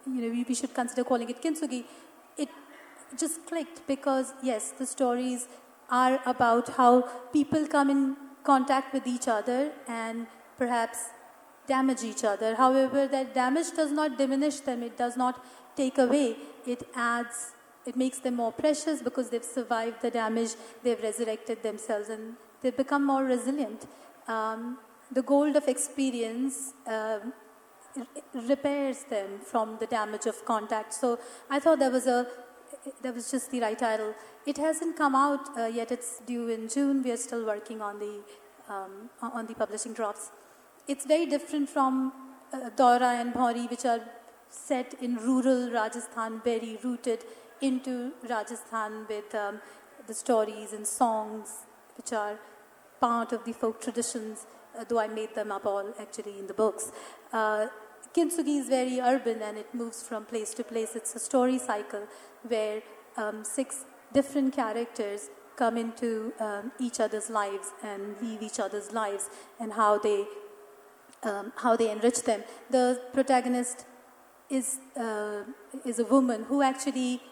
we should consider calling it Kintsugi, it just clicked because, yes, the stories are about how people come in contact with each other and perhaps damage each other. However, that damage does not diminish them, it does not take away, it adds, it makes them more precious because they've survived the damage, they've resurrected themselves, and they've become more resilient. The gold of experience repairs them from the damage of contact. So I thought that was just the right title. It hasn't come out yet. It's due in June. We are still working on the publishing drafts. It's very different from Daura and Bhaunri, which are set in rural Rajasthan, very rooted into Rajasthan with the stories and songs which are part of the folk traditions, though I made them up all actually in the books. Kintsugi is very urban and it moves from place to place. It's a story cycle where 6 different characters come into each other's lives and weave each other's lives and how they enrich them. The protagonist is a woman who actually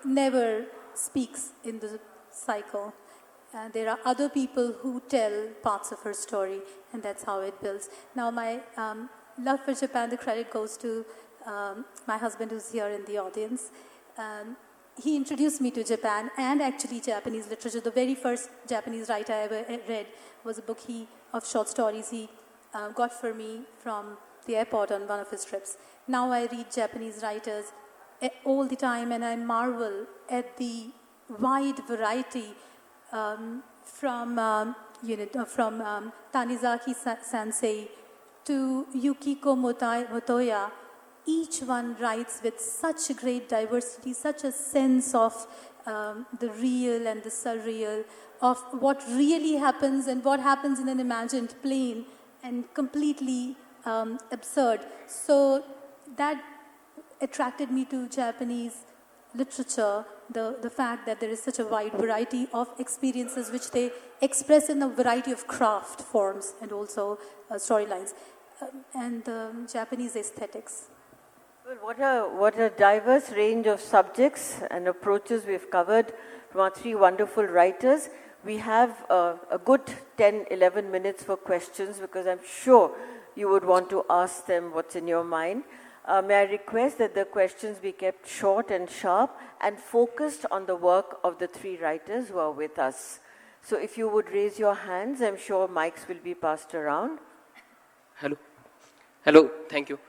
never speaks in the cycle. There are other people who tell parts of her story, and that's how it builds. Now, my love for Japan, the credit goes to my husband who's here in the audience. He introduced me to Japan and actually Japanese literature. The very first Japanese writer I ever read was a book of short stories he got for me from the airport on one of his trips. Now I read Japanese writers all the time and I marvel at the wide variety from Tanizaki Sensei to Yukiko Motoya. Each one writes with such a great diversity, such a sense of the real and the surreal, of what really happens and what happens in an imagined plane, and completely absurd. So that attracted me to Japanese literature, the fact that there is such a wide variety of experiences which they express in a variety of craft forms and also storylines, and Japanese aesthetics. Well, what a diverse range of subjects and approaches we've covered from our 3 wonderful writers. We have a good 10, 11 minutes for questions because I'm sure you would want to ask them what's in your mind. May I request that the questions be kept short and sharp and focused on the work of the 3 writers who are with us. So if you would raise your hands, I'm sure mics will be passed around. Hello, thank you.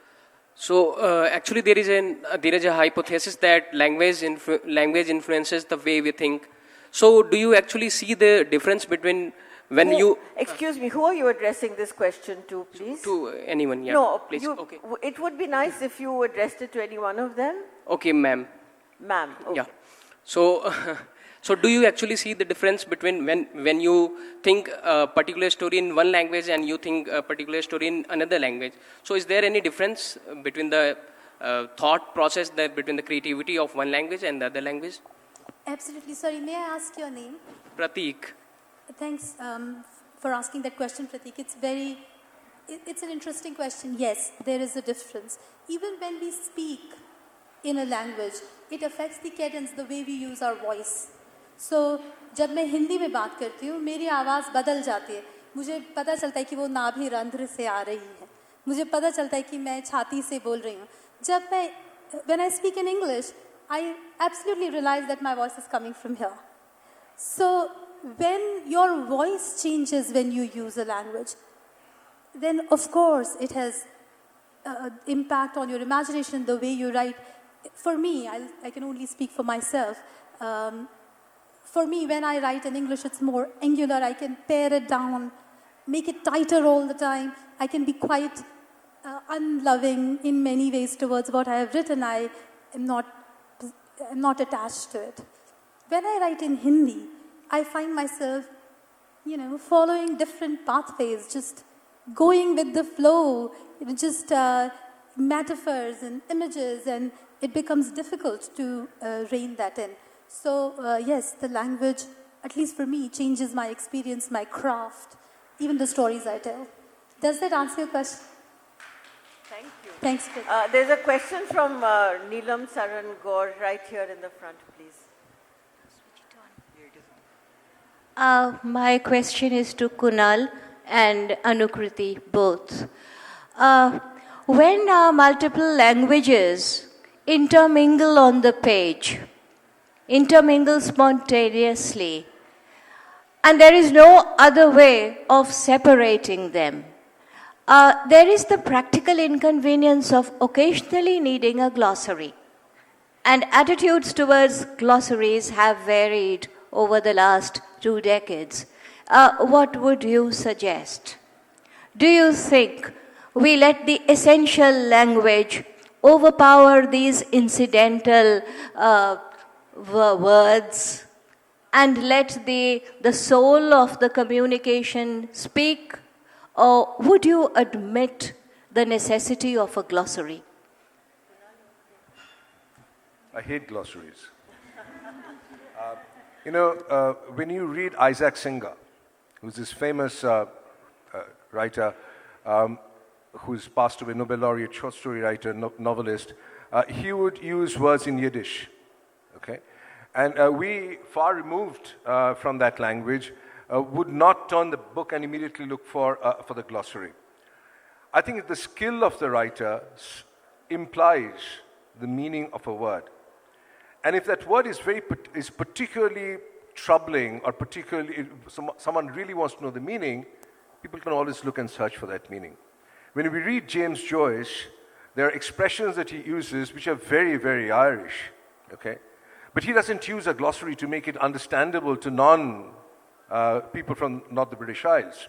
So actually there is a hypothesis that language influences the way we think. So do you actually see the difference between when you... Excuse me, who are you addressing this question to, please? To anyone, yeah. No, please. Okay. It would be nice if you addressed it to any one of them. Okay, ma'am. Ma'am, okay. Yeah. So, so do you actually see the difference between when you think a particular story in one language and you think a particular story in another language? So is there any difference between the thought process, between the creativity of one language and the other language? Absolutely. Sorry, may I ask your name? Prateek. Thanks for asking that question, Prateek. It's an interesting question. Yes, there is a difference. Even when we speak in a language, it affects the cadence, the way we use our voice. So, जब मैं हिंदी में बात करती हूँ, मेरी आवाज़ बदल जाती है. मुझे पता चलता है कि वो नाभि रंध्र से आ रही है. मुझे पता चलता है कि मैं छाती से बोल रही हूँ. When I speak in English, I absolutely realize that my voice is coming from here. So, when your voice changes when you use a language, then of course it has impact on your imagination, the way you write. For me, I can only speak for myself. For me, when I write in English, it's more angular. I can pare it down, make it tighter all the time. I can be quite unloving in many ways towards what I have written. I am not attached to it. When I write in Hindi, I find myself, following different pathways, just going with the flow, just metaphors and images, and it becomes difficult to rein that in. So, yes, the language, at least for me, changes my experience, my craft, even the stories I tell. Does that answer your question? Thank you. Thanks, Chris. There's a question from Neelam Saran Gaur right here in the front, please. My question is to Kunal and Anukrti both. Uh, when multiple languages intermingle on the page, intermingle spontaneously, and there is no other way of separating them, there is the practical inconvenience of occasionally needing a glossary. And attitudes towards glossaries have varied over the last 2 decades. What would you suggest? Do you think we let the essential language overpower these incidental words and let the soul of the communication speak? Or would you admit the necessity of a glossary? I hate glossaries. When you read Isaac Singer, who's this famous writer who's passed away, Nobel laureate, short story writer, novelist, he would use words in Yiddish, okay? And we, far removed from that language, would not turn the book and immediately look for the glossary. I think the skill of the writer implies the meaning of a word. And if that word is particularly troubling or particularly, someone really wants to know the meaning, people can always look and search for that meaning. When we read James Joyce, there are expressions that he uses which are very, very Irish, okay? But he doesn't use a glossary to make it understandable to people from not the British Isles.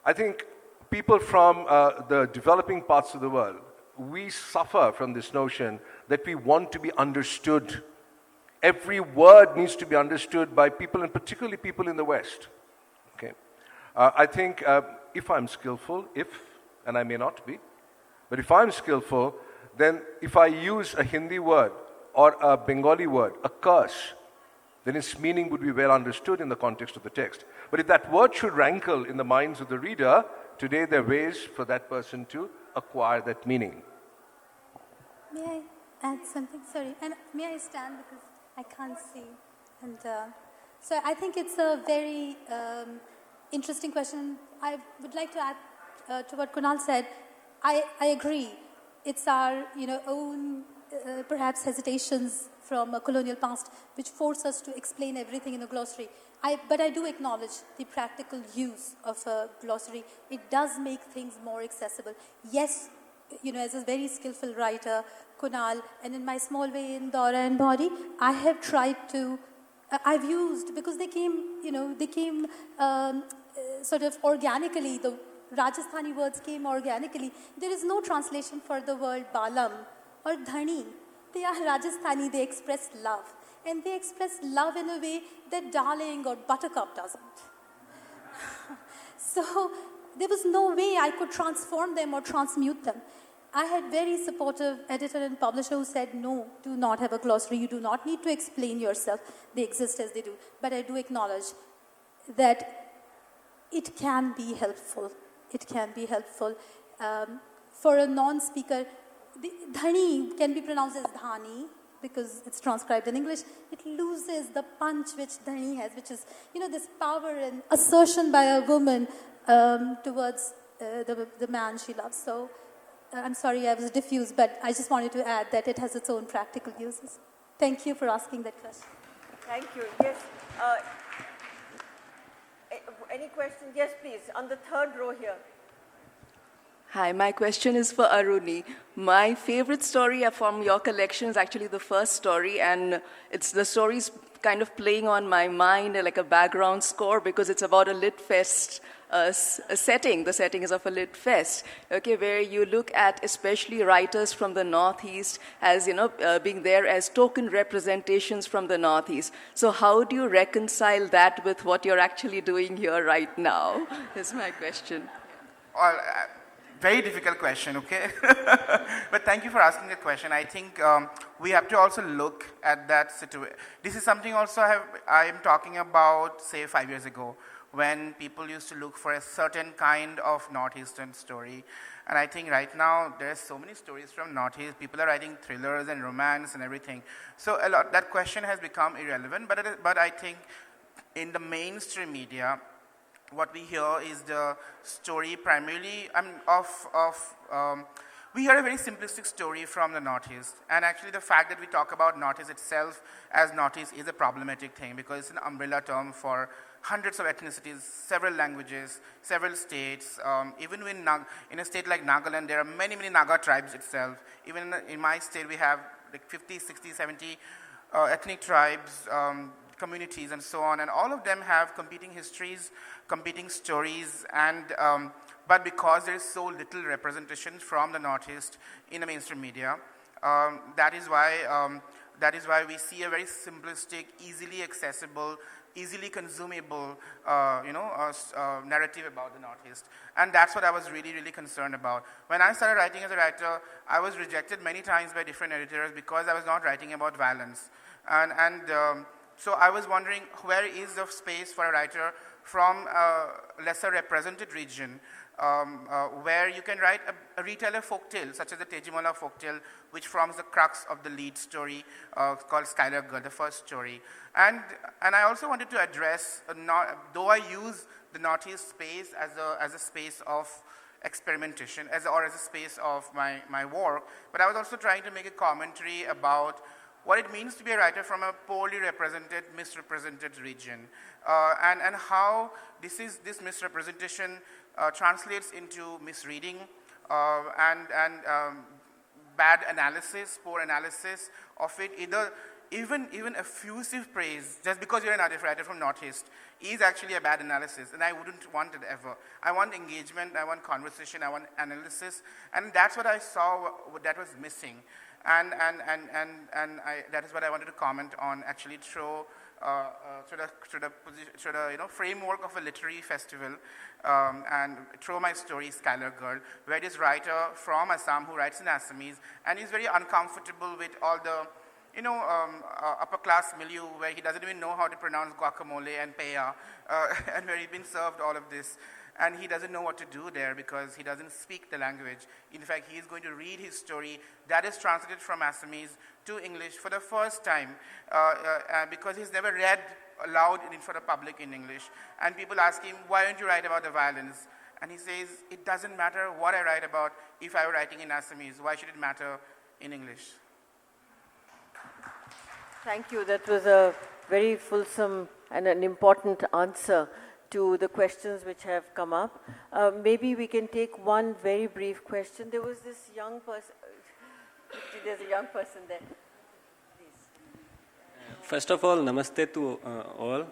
I think people from the developing parts of the world, we suffer from this notion that we want to be understood. Every word needs to be understood by people, and particularly people in the West. Okay, I think if I'm skillful, and I may not be, but if I'm skillful, then if I use a Hindi word or a Bengali word, a curse, then its meaning would be well understood in the context of the text. But if that word should rankle in the minds of the reader, today there are ways for that person to acquire that meaning. May I add something? Sorry. And may I stand because I can't see? And so I think it's a very interesting question. I would like to add to what Kunal said. I agree. It's our own perhaps hesitations from a colonial past which force us to explain everything in a glossary. But I do acknowledge the practical use of a glossary. It does make things more accessible. Yes, as a very skillful writer, Kunal, and in my small way in Daura and Bhaunri, I have tried to, I've used, because they came sort of organically, the Rajasthani words came organically. There is no translation for the word balam or dhani. They are Rajasthani, they express love. And they express love in a way that darling or buttercup doesn't. So there was no way I could transform them or transmute them. I had very supportive editor and publisher who said, no, do not have a glossary. You do not need to explain yourself. They exist as they do. But I do acknowledge that it can be helpful. It can be helpful. For a non-speaker, dhani can be pronounced as dhani because it's transcribed in English. It loses the punch which dhani has, which is, this power and assertion by a woman towards the man she loves. So I'm sorry I was diffuse, but I just wanted to add that it has its own practical uses. Thank you for asking that question. Thank you. Yes. Any questions? Yes, please. On the third row here. Hi, my question is for Aruni. My favorite story from your collection is actually the first story, and it's the story's kind of playing on my mind like a background score because it's about a lit fest setting. The setting is of a lit fest, okay, where you look at especially writers from the Northeast as, being there as token representations from the Northeast. So how do you reconcile that with what you're actually doing here right now, is my question. Well, very difficult question, okay? But thank you for asking the question. I think we have to also look at that situation. This is something also I am talking about, say, 5 years ago, when people used to look for a certain kind of Northeastern story. And I think right now there's so many stories from Northeast. People are writing thrillers and romance and everything. So that question has become irrelevant. But I think in the mainstream media, what we hear is the story primarily we hear a very simplistic story from the Northeast. And actually the fact that we talk about Northeast itself as Northeast is a problematic thing because it's an umbrella term for hundreds of ethnicities, several languages, several states. Even in a state like Nagaland, there are many, many Naga tribes itself. Even in my state, we have like 50, 60, 70 ethnic tribes, communities and so on. And all of them have competing histories, competing stories, and but because there is so little representation from the Northeast in the mainstream media, that is why we see a very simplistic, easily accessible, easily consumable, narrative about the Northeast. And that's what I was really, really concerned about. When I started writing as a writer, I was rejected many times by different editors because I was not writing about violence. So I was wondering, where is the space for a writer from a lesser represented region where you can write a retailer folktale, such as the Tejimola folktale, which forms the crux of the lead story called Skylar Girl, the first story. And I also wanted to address, though I use the Northeast space as a space of experimentation, or as a space of my work, but I was also trying to make a commentary about what it means to be a writer from a poorly represented, misrepresented region, and how this misrepresentation translates into misreading and bad analysis, poor analysis of it. Even effusive praise, just because you're an writer from Northeast, is actually a bad analysis, and I wouldn't want it ever. I want engagement, I want conversation, I want analysis, and that's what I saw that was missing. And that is what I wanted to comment on, actually through the framework of a literary festival, and through my story, Skylar Girl, where this writer from Assam who writes in Assamese, and he's very uncomfortable with all the upper class milieu where he doesn't even know how to pronounce guacamole and peya, and where he's been served all of this. And he doesn't know what to do there because he doesn't speak the language. In fact, he is going to read his story that is translated from Assamese to English for the first time because he's never read aloud in front of public in English. And people ask him, why don't you write about the violence? And he says, it doesn't matter what I write about if I were writing in Assamese. Why should it matter in English? Thank you. That was a very fulsome and an important answer to the questions which have come up. Maybe we can take one very brief question. There was this young person. There's a young person there. Please. First of all, namaste to all.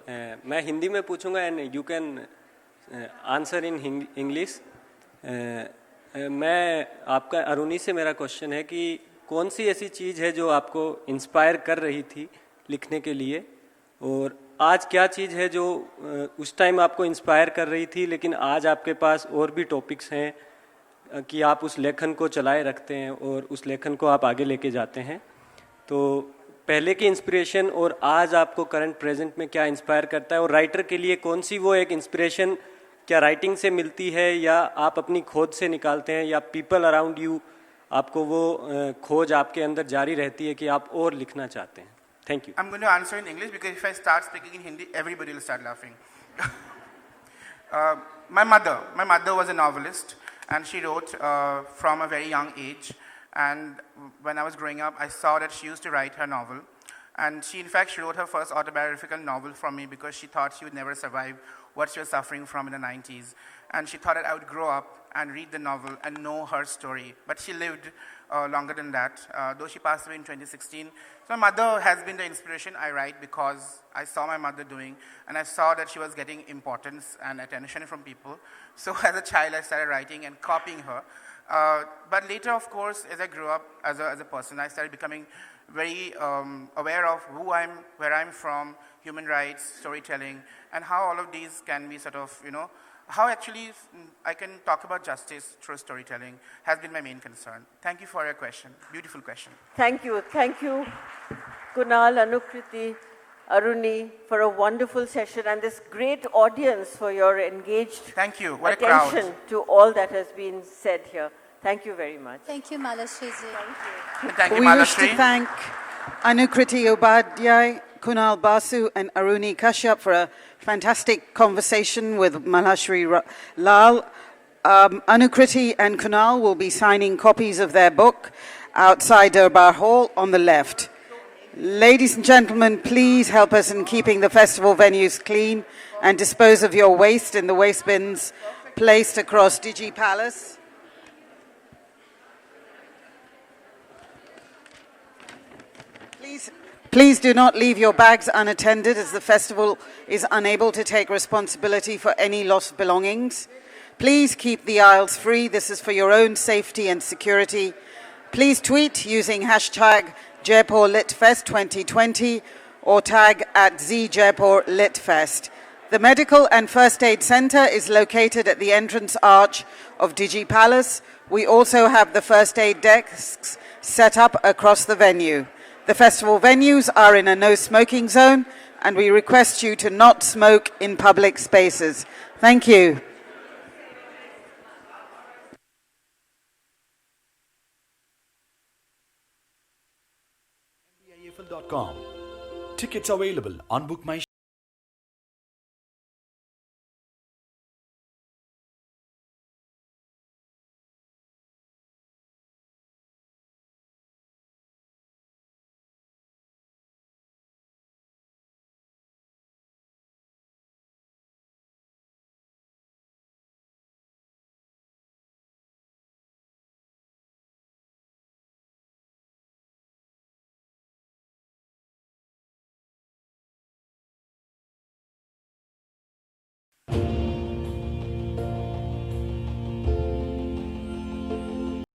मैं हिंदी में पूछूंगा and you can answer in English. मैं आपका अरुणी से मेरा question है कि कौन सी ऐसी चीज़ है जो आपको इंस्पायर कर रही थी लिखने के लिए, और आज क्या चीज़ है जो उस टाइम आपको इंस्पायर कर रही थी लेकिन आज आपके पास और भी टॉपिक्स हैं कि आप उस लेखन को चलाए रखते हैं और उस लेखन को आप आगे लेके जाते हैं. तो पहले की इंस्पिरेशन और आज आपको करंट प्रेजेंट में क्या इंस्पायर करता है, और राइटर के लिए कौन सी वो एक इंस्पिरेशन क्या राइटिंग से मिलती है या आप अपनी खोज से निकालते हैं, या पीपल अराउंड यू आपको वो खोज आपके अंदर जारी रहती है कि आप और लिखना चाहते हैं. Thank you. I'm going to answer in English because if I start speaking in Hindi, everybody will start laughing. My mother was a novelist, and she wrote from a very young age. And when I was growing up, I saw that she used to write her novel. And she wrote her first autobiographical novel from me because she thought she would never survive what she was suffering from in the 90s. And she thought that I would grow up and read the novel and know her story. But she lived longer than that, though she passed away in 2016. So my mother has been the inspiration I write because I saw my mother doing, and I saw that she was getting importance and attention from people. So as a child, I started writing and copying her. But later, of course, as I grew up as a person, I started becoming very aware of who I am, where I'm from, human rights, storytelling, and how all of these can be sort of, how actually I can talk about justice through storytelling has been my main concern. Thank you for your question. Beautiful question. Thank you. Thank you, Kunal, Anukriti, Aruni, for a wonderful session and this great audience for your engaged Thank you. What attention a crowd. to all that has been said here. Thank you very much. Thank you, Malashri. Thank you, We wish to Malashri. thank Anukriti Upadhyay, Kunal Basu and Aruni Kashyap for a fantastic conversation with Malashri Lal. Anukrti and Kunal will be signing copies of their book outside Durbar Hall on the left. Ladies and gentlemen, please help us in keeping the festival venues clean and dispose of your waste in the waste bins placed across Digi Palace. Please do not leave your bags unattended as the festival is unable to take responsibility for any lost belongings. Please keep the aisles free. This is for your own safety and security. Please tweet using hashtag Jaipur LitFest 2020 or tag at @ZJaipur LitFest. The Medical and First Aid Center is located at the entrance arch of Digi Palace. We also have the first aid desks set up across the venue. The festival venues are in a no smoking zone and we request you to not smoke in public spaces. Thank you. NBIFL.com. Tickets available on Book My